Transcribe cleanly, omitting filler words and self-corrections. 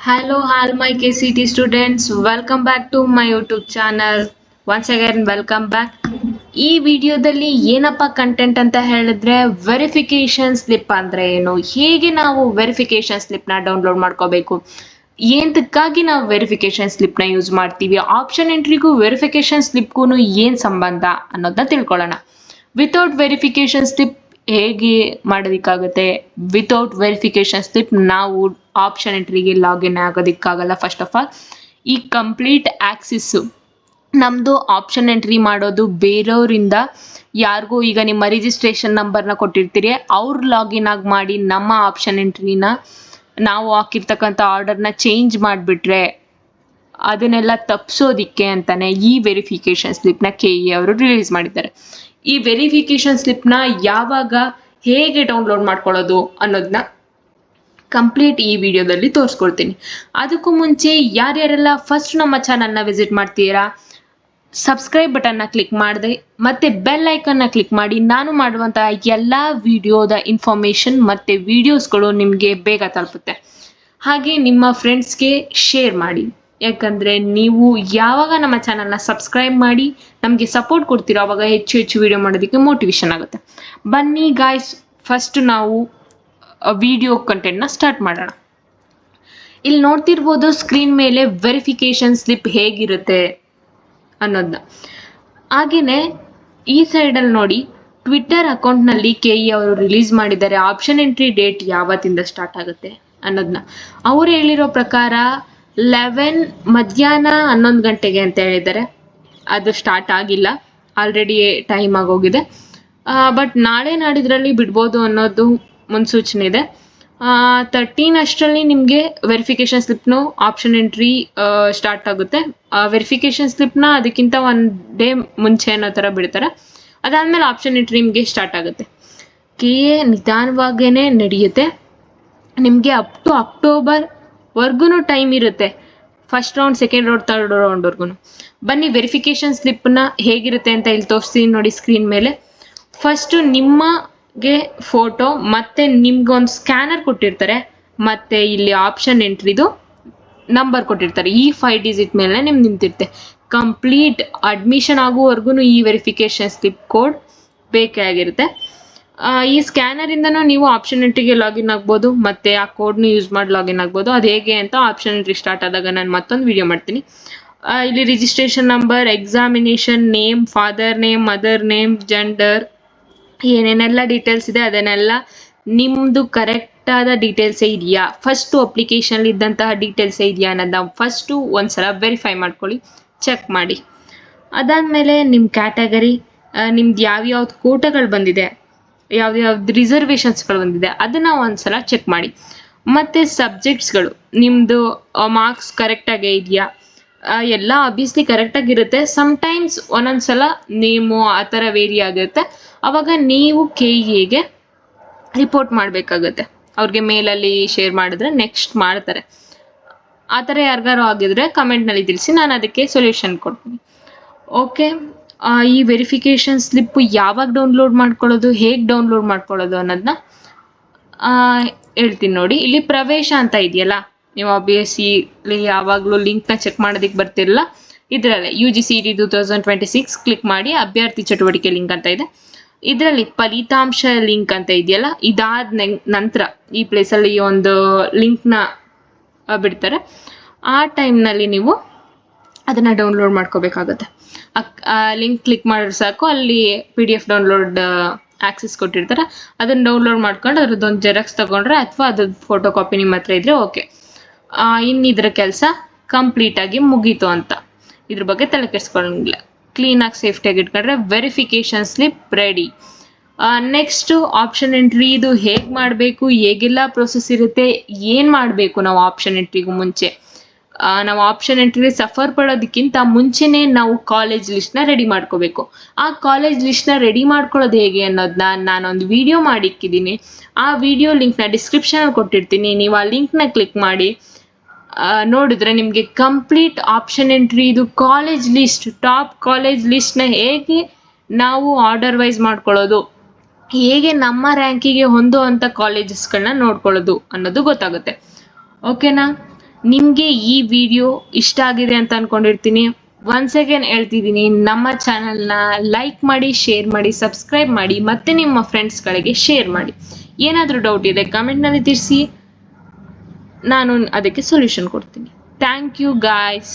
Hello, all my KCT students. Welcome back to my YouTube channel. Once again, welcome back. ಈ ವಿಡಿಯೋದಲ್ಲಿ ಏನಪ್ಪ content ಅಂತ ಹೇಳಿದ್ರೆ verification slip ಅಂದ್ರೆ ಏನು, ಹೇಗೆ ನಾವು ವೆರಿಫಿಕೇಶನ್ ಸ್ಲಿಪ್ನ ಡೌನ್ಲೋಡ್ ಮಾಡ್ಕೋಬೇಕು, ಏನಕ್ಕಾಗಿ ನಾವು ವೆರಿಫಿಕೇಶನ್ ಸ್ಲಿಪ್ನ ಯೂಸ್ ಮಾಡ್ತೀವಿ, ಆಪ್ಷನ್ ಎಂಟ್ರಿಗೂ ವೆರಿಫಿಕೇಶನ್ ಸ್ಲಿಪ್ಗೂ ಏನು ಸಂಬಂಧ ಅನ್ನೋದನ್ನ ತಿಳ್ಕೊಳ್ಳೋಣ. ವಿತೌಟ್ ವೆರಿಫಿಕೇಶನ್ ಸ್ಲಿಪ್ ಹೇಗೆ ಮಾಡೋದಕ್ಕಾಗುತ್ತೆ, ವಿತೌಟ್ ವೆರಿಫಿಕೇಶನ್ ಸ್ಲಿಪ್ ನಾವು ಆಪ್ಷನ್ ಎಂಟ್ರಿಗೆ ಲಾಗಿನ್ ಆಗೋದಕ್ಕಾಗಲ್ಲ. ಫಸ್ಟ್ ಆಫ್ ಆಲ್ ಈ ಕಂಪ್ಲೀಟ್ ಆಕ್ಸಿಸ್ಸು ನಮ್ಮದು ಆಪ್ಷನ್ ಎಂಟ್ರಿ ಮಾಡೋದು ಬೇರೆಯವರಿಂದ ಯಾರಿಗೂ, ಈಗ ನಿಮ್ಮ ರಿಜಿಸ್ಟ್ರೇಷನ್ ನಂಬರ್ನ ಕೊಟ್ಟಿರ್ತೀರಿ, ಅವ್ರು ಲಾಗಿನ್ ಆಗಿ ಮಾಡಿ ನಮ್ಮ ಆಪ್ಷನ್ ಎಂಟ್ರಿನ ನಾವು ಹಾಕಿರ್ತಕ್ಕಂಥ ಆರ್ಡರ್ನ ಚೇಂಜ್ ಮಾಡಿಬಿಟ್ರೆ ಅದನ್ನೆಲ್ಲ ತಪ್ಪಿಸೋದಿಕ್ಕೆ ಅಂತಾನೆ ಈ ವೆರಿಫಿಕೇಶನ್ ಸ್ಲಿಪ್ನ KE ಅವರು ರಿಲೀಸ್ ಮಾಡಿದ್ದಾರೆ. ಈ ವೆರಿಫಿಕೇಶನ್ ಸ್ಲಿಪ್ನ ಯಾವಾಗ ಹೇಗೆ ಡೌನ್ಲೋಡ್ ಮಾಡ್ಕೊಳ್ಳೋದು ಅನ್ನೋದನ್ನ ಕಂಪ್ಲೀಟ್ ಈ ವಿಡಿಯೋದಲ್ಲಿ ತೋರಿಸ್ಕೊಡ್ತೀನಿ. ಅದಕ್ಕೂ ಮುಂಚೆ ಯಾರ್ಯಾರೆಲ್ಲ ಫಸ್ಟ್ ನಮ್ಮ ಚಾನಲ್ನ ವಿಸಿಟ್ ಮಾಡ್ತೀರಾ, ಸಬ್ಸ್ಕ್ರೈಬ್ ಬಟನ್ನ ಕ್ಲಿಕ್ ಮಾಡಿದೆ ಮತ್ತೆ ಬೆಲ್ ಐಕನ್ನ ಕ್ಲಿಕ್ ಮಾಡಿ ನಾನು ಮಾಡುವಂತಹ ಎಲ್ಲ ವಿಡಿಯೋದ ಇನ್ಫಾರ್ಮೇಷನ್ ಮತ್ತೆ ವಿಡಿಯೋಸ್ಗಳು ನಿಮಗೆ ಬೇಗ ತಲುಪುತ್ತೆ. ಹಾಗೆ ನಿಮ್ಮ ಫ್ರೆಂಡ್ಸ್ಗೆ ಶೇರ್ ಮಾಡಿ, ಯಾಕಂದರೆ ನೀವು ಯಾವಾಗ ನಮ್ಮ ಚಾನಲ್ನ ಸಬ್ಸ್ಕ್ರೈಬ್ ಮಾಡಿ ನಮಗೆ ಸಪೋರ್ಟ್ ಕೊಡ್ತೀರೋ ಆವಾಗ ಹೆಚ್ಚು ಹೆಚ್ಚು ವಿಡಿಯೋ ಮಾಡೋದಕ್ಕೆ ಮೋಟಿವೇಶನ್ ಆಗುತ್ತೆ. ಬನ್ನಿ ಗಾಯ್ಸ್, ಫಸ್ಟ್ ನಾವು ವಿಡಿಯೋ ಕಂಟೆಂಟ್ನ ಸ್ಟಾರ್ಟ್ ಮಾಡೋಣ. ಇಲ್ಲಿ ನೋಡ್ತಿರ್ಬೋದು ಸ್ಕ್ರೀನ್ ಮೇಲೆ ವೆರಿಫಿಕೇಶನ್ ಸ್ಲಿಪ್ ಹೇಗಿರುತ್ತೆ ಅನ್ನೋದನ್ನ. ಹಾಗೆಯೇ ಈ ಸೈಡಲ್ಲಿ ನೋಡಿ, ಟ್ವಿಟ್ಟರ್ ಅಕೌಂಟ್ನಲ್ಲಿ KE ಅವರು ರಿಲೀಸ್ ಮಾಡಿದ್ದಾರೆ ಆಪ್ಷನ್ ಎಂಟ್ರಿ ಡೇಟ್ ಯಾವತ್ತಿಂದ ಸ್ಟಾರ್ಟ್ ಆಗುತ್ತೆ ಅನ್ನೋದನ್ನ. ಅವರು ಹೇಳಿರೋ ಪ್ರಕಾರ 11 ಮಧ್ಯಾಹ್ನ 11 ಗಂಟೆಗೆ ಅಂತ ಹೇಳಿದ್ದಾರೆ. ಅದು ಸ್ಟಾರ್ಟ್ ಆಗಿಲ್ಲ, ಆಲ್ರೆಡಿ ಟೈಮ್ ಆಗೋಗಿದೆ. ಬಟ್ ನಾಳೆ ನಾಡಿದ್ರಲ್ಲಿ ಬಿಡ್ಬೋದು ಅನ್ನೋದು ಮುನ್ಸೂಚನೆ ಇದೆ. 13 ಅಷ್ಟರಲ್ಲಿ ನಿಮಗೆ ವೆರಿಫಿಕೇಶನ್ ಸ್ಲಿಪ್ನು ಆಪ್ಷನ್ ಎಂಟ್ರಿ ಸ್ಟಾರ್ಟ್ ಆಗುತ್ತೆ. ವೆರಿಫಿಕೇಶನ್ ಸ್ಲಿಪ್ನ ಅದಕ್ಕಿಂತ 1 ಡೇ ಮುಂಚೆ ಅನ್ನೋ ಥರ ಬಿಡ್ತಾರೆ. ಅದಾದಮೇಲೆ ಆಪ್ಷನ್ ಎಂಟ್ರಿ ನಿಮಗೆ ಸ್ಟಾರ್ಟ್ ಆಗುತ್ತೆ. KE ನಿಧಾನವಾಗೇ ನಡೆಯುತ್ತೆ. ನಿಮಗೆ ಅಪ್ ಟು ಅಕ್ಟೋಬರ್ವರೆಗೂ ಟೈಮ್ ಇರುತ್ತೆ, first round, second round, third ರೌಂಡ್ವರೆಗೂ. ಬನ್ನಿ ವೆರಿಫಿಕೇಶನ್ ಸ್ಲಿಪ್ನ ಹೇಗಿರುತ್ತೆ ಅಂತ ಇಲ್ಲಿ ತೋರಿಸ್ತೀನಿ ನೋಡಿ ಸ್ಕ್ರೀನ್ ಮೇಲೆ. ಫಸ್ಟು ನಿಮಗೆ ಫೋಟೋ ಮತ್ತು ನಿಮ್ಗೊಂದು ಸ್ಕ್ಯಾನರ್ ಕೊಟ್ಟಿರ್ತಾರೆ, ಮತ್ತು ಇಲ್ಲಿ ಆಪ್ಷನ್ ಎಂಟ್ರಿದು ನಂಬರ್ ಕೊಟ್ಟಿರ್ತಾರೆ. ಈ 5 ಡಿಜಿಟ್ ಮೇಲೆ ನಿಮ್ಗೆ ನಿಂತಿರುತ್ತೆ. ಕಂಪ್ಲೀಟ್ ಅಡ್ಮಿಷನ್ ಆಗುವವರೆಗೂ ಈ ವೆರಿಫಿಕೇಶನ್ ಸ್ಲಿಪ್ ಕೋಡ್ ಬೇಕೇ ಆಗಿರುತ್ತೆ. ಈ ಸ್ಕ್ಯಾನರಿಂದನೂ ನೀವು ಆಪ್ಷನ್ ಎಂಟ್ರಿಗೆ ಲಾಗಿನ್ ಆಗ್ಬೋದು, ಮತ್ತು ಆ ಕೋಡ್ನ ಯೂಸ್ ಮಾಡಿ ಲಾಗಿನ್ ಆಗ್ಬೋದು. ಅದು ಹೇಗೆ ಅಂತ ಆಪ್ಷನ್ ಎಂಟ್ರಿ ಸ್ಟಾರ್ಟ್ ಆದಾಗ ನಾನು ಮತ್ತೊಂದು ವಿಡಿಯೋ ಮಾಡ್ತೀನಿ. ಇಲ್ಲಿ registration number, examination name, father name, mother name, gender, ಏನೇನೆಲ್ಲ ಡೀಟೇಲ್ಸ್ ಇದೆ ಅದನ್ನೆಲ್ಲ ನಿಮ್ಮದು ಕರೆಕ್ಟಾದ ಡೀಟೇಲ್ಸೇ ಇದೆಯಾ, ಫಸ್ಟು ಅಪ್ಲಿಕೇಶನಲ್ಲಿ ಇದ್ದಂತಹ ಡೀಟೇಲ್ಸೇ ಇದೆಯಾ ಅನ್ನೋದನ್ನ ಫಸ್ಟು ಒಂದು ಸಲ ವೆರಿಫೈ ಮಾಡ್ಕೊಳ್ಳಿ, ಚೆಕ್ ಮಾಡಿ. ಅದಾದಮೇಲೆ ನಿಮ್ಮ ಕ್ಯಾಟಗರಿ, ನಿಮ್ದು ಯಾವ್ಯಾವ್ದು ಕೋಟಗಳು ಬಂದಿದೆ, ಯಾವ್ದು ರಿಸರ್ವೇಷನ್ಸ್ಗಳು ಬಂದಿದೆ ಅದನ್ನು ಒಂದು ಸಲ ಚೆಕ್ ಮಾಡಿ. ಮತ್ತು ಸಬ್ಜೆಕ್ಟ್ಸ್ಗಳು ನಿಮ್ಮದು ಮಾರ್ಕ್ಸ್ ಕರೆಕ್ಟಾಗೇ ಇದೆಯಾ, ಎಲ್ಲ ಆಬ್ವಿಯಸ್ಲಿ ಕರೆಕ್ಟಾಗಿರುತ್ತೆ. ಸಮ್ಟೈಮ್ಸ್ ಒಂದೊಂದು ಸಲ ನೀವು ಆ ಥರ ವೇರಿ ಆಗುತ್ತೆ. ಆವಾಗ ನೀವು KEಗೆ ರಿಪೋರ್ಟ್ ಮಾಡಬೇಕಾಗುತ್ತೆ. ಅವ್ರಿಗೆ ಮೇಲಲ್ಲಿ ಶೇರ್ ಮಾಡಿದ್ರೆ ನೆಕ್ಸ್ಟ್ ಮಾಡ್ತಾರೆ. ಆ ಥರ ಯಾರಿಗಾರು ಆಗಿದ್ರೆ ಕಮೆಂಟ್ನಲ್ಲಿ ತಿಳಿಸಿ, ನಾನು ಅದಕ್ಕೆ ಸೊಲ್ಯೂಷನ್ ಕೊಡ್ತೀನಿ. ಓಕೆ, ಈ ವೆರಿಫಿಕೇಶನ್ ಸ್ಲಿಪ್ಪು ಯಾವಾಗ ಡೌನ್ಲೋಡ್ ಮಾಡ್ಕೊಳ್ಳೋದು, ಹೇಗೆ ಡೌನ್ಲೋಡ್ ಮಾಡ್ಕೊಳ್ಳೋದು ಅನ್ನೋದನ್ನ ಹೇಳ್ತೀನಿ ನೋಡಿ. ಇಲ್ಲಿ ಪ್ರವೇಶ ಅಂತ ಇದೆಯಲ್ಲ, ನೀವು ಆಬ್ವಿಯಸ್ಲಿ ಯಾವಾಗಲೂ ಲಿಂಕ್ನ ಚೆಕ್ ಮಾಡೋದಕ್ಕೆ ಬರ್ತಿರಲ್ಲ, ಇದರಲ್ಲೇ UGCET 2026 ಕ್ಲಿಕ್ ಮಾಡಿ, ಅಭ್ಯರ್ಥಿ ಚಟುವಟಿಕೆ ಲಿಂಕ್ ಅಂತ ಇದೆ. ಇದರಲ್ಲಿ ಫಲಿತಾಂಶ ಲಿಂಕ್ ಅಂತ ಇದೆಯಲ್ಲ, ಇದಾದ ನಂತರ ಈ ಪ್ಲೇಸಲ್ಲಿ ಒಂದು ಲಿಂಕ್ನ ಬಿಡ್ತಾರೆ. ಆ ಟೈಮ್ನಲ್ಲಿ ನೀವು ಅದನ್ನು ಡೌನ್ಲೋಡ್ ಮಾಡ್ಕೋಬೇಕಾಗುತ್ತೆ. ಲಿಂಕ್ ಕ್ಲಿಕ್ ಮಾಡಿದ್ರೆ ಸಾಕು, ಅಲ್ಲಿ PDF ಡೌನ್ಲೋಡ್ ಆಕ್ಸೆಸ್ ಕೊಟ್ಟಿರ್ತಾರೆ, ಅದನ್ನು ಡೌನ್ಲೋಡ್ ಮಾಡ್ಕೊಂಡು ಅದ್ರದ್ದೊಂದು ಜೆರಾಕ್ಸ್ ತೊಗೊಂಡ್ರೆ ಅಥವಾ ಅದ್ರದ್ದು ಫೋಟೋ ಕಾಪಿ ನಿಮ್ಮ ಹತ್ರ ಇದ್ದರೆ ಓಕೆ, ಇನ್ನಿದ್ರ ಕೆಲಸ ಕಂಪ್ಲೀಟಾಗಿ ಮುಗೀತು ಅಂತ. ಇದ್ರ ಬಗ್ಗೆ ತಲೆ ಕೆಡಿಸ್ಕೊಳ್ಳಂಗಿಲ್ಲ, ಕ್ಲೀನಾಗಿ ಸೇಫ್ಟಿಯಾಗಿ ಇಟ್ಕೊಂಡ್ರೆ verification slip ready. Next option entry, ಇದು ಹೇಗೆ ಮಾಡಬೇಕು, ಹೇಗೆಲ್ಲ ಪ್ರೊಸೆಸ್ ಇರುತ್ತೆ, ಏನು ಮಾಡಬೇಕು ನಾವು ಆಪ್ಷನ್ ಎಂಟ್ರಿಗೂ ಮುಂಚೆ. ನಾವು ಆಪ್ಷನ್ ಎಂಟ್ರಿ ಸಫರ್ ಪಡೋದಕ್ಕಿಂತ ಮುಂಚೆನೇ ನಾವು ಕಾಲೇಜ್ ಲಿಸ್ಟ್ನ ರೆಡಿ ಮಾಡ್ಕೋಬೇಕು. ಆ ಕಾಲೇಜ್ ಲಿಸ್ಟ್ನ ರೆಡಿ ಮಾಡ್ಕೊಳ್ಳೋದು ಹೇಗೆ ಅನ್ನೋದನ್ನ ನಾನೊಂದು ವಿಡಿಯೋ ಮಾಡಿಕ್ಕಿದ್ದೀನಿ. ಆ ವಿಡಿಯೋ ಲಿಂಕ್ನ ಡಿಸ್ಕ್ರಿಪ್ಷನಲ್ಲಿ ಕೊಟ್ಟಿರ್ತೀನಿ, ನೀವು ಆ ಲಿಂಕ್ನ ಕ್ಲಿಕ್ ಮಾಡಿ ನೋಡಿದ್ರೆ ನಿಮಗೆ ಕಂಪ್ಲೀಟ್ ಆಪ್ಷನ್ ಎಂಟ್ರಿ ಇದು ಕಾಲೇಜ್ ಲಿಸ್ಟ್, ಟಾಪ್ ಕಾಲೇಜ್ ಲಿಸ್ಟ್ನ ಹೇಗೆ ನಾವು ಆರ್ಡರ್ ವೈಸ್ ಮಾಡ್ಕೊಳ್ಳೋದು, ಹೇಗೆ ನಮ್ಮ ರ್ಯಾಂಕಿಗೆ ಹೊಂದುವಂಥ ಕಾಲೇಜಸ್ಗಳನ್ನ ನೋಡ್ಕೊಳ್ಳೋದು ಅನ್ನೋದು ಗೊತ್ತಾಗುತ್ತೆ. ಓಕೆನಾ? ನಿಮಗೆ ಈ ವಿಡಿಯೋ ಇಷ್ಟ ಆಗಿದೆ ಅಂತ ಅನ್ಕೊಂಡಿರ್ತೀನಿ. ಒನ್ಸ್ ಅಗೇನ್ ಹೇಳ್ತಿದ್ದೀನಿ, ನಮ್ಮ ಚಾನಲ್ನ ಲೈಕ್ ಮಾಡಿ, ಶೇರ್ ಮಾಡಿ, ಸಬ್ಸ್ಕ್ರೈಬ್ ಮಾಡಿ, ಮತ್ತೆ ನಿಮ್ಮ ಫ್ರೆಂಡ್ಸ್ಗಳಿಗೆ ಶೇರ್ ಮಾಡಿ. ಏನಾದರೂ ಡೌಟ್ ಇದೆ ಕಮೆಂಟ್ನಲ್ಲಿ ತಿಳಿಸಿ, ನಾನು ಅದಕ್ಕೆ ಸೊಲ್ಯೂಷನ್ ಕೊಡ್ತೀನಿ. Thank you guys.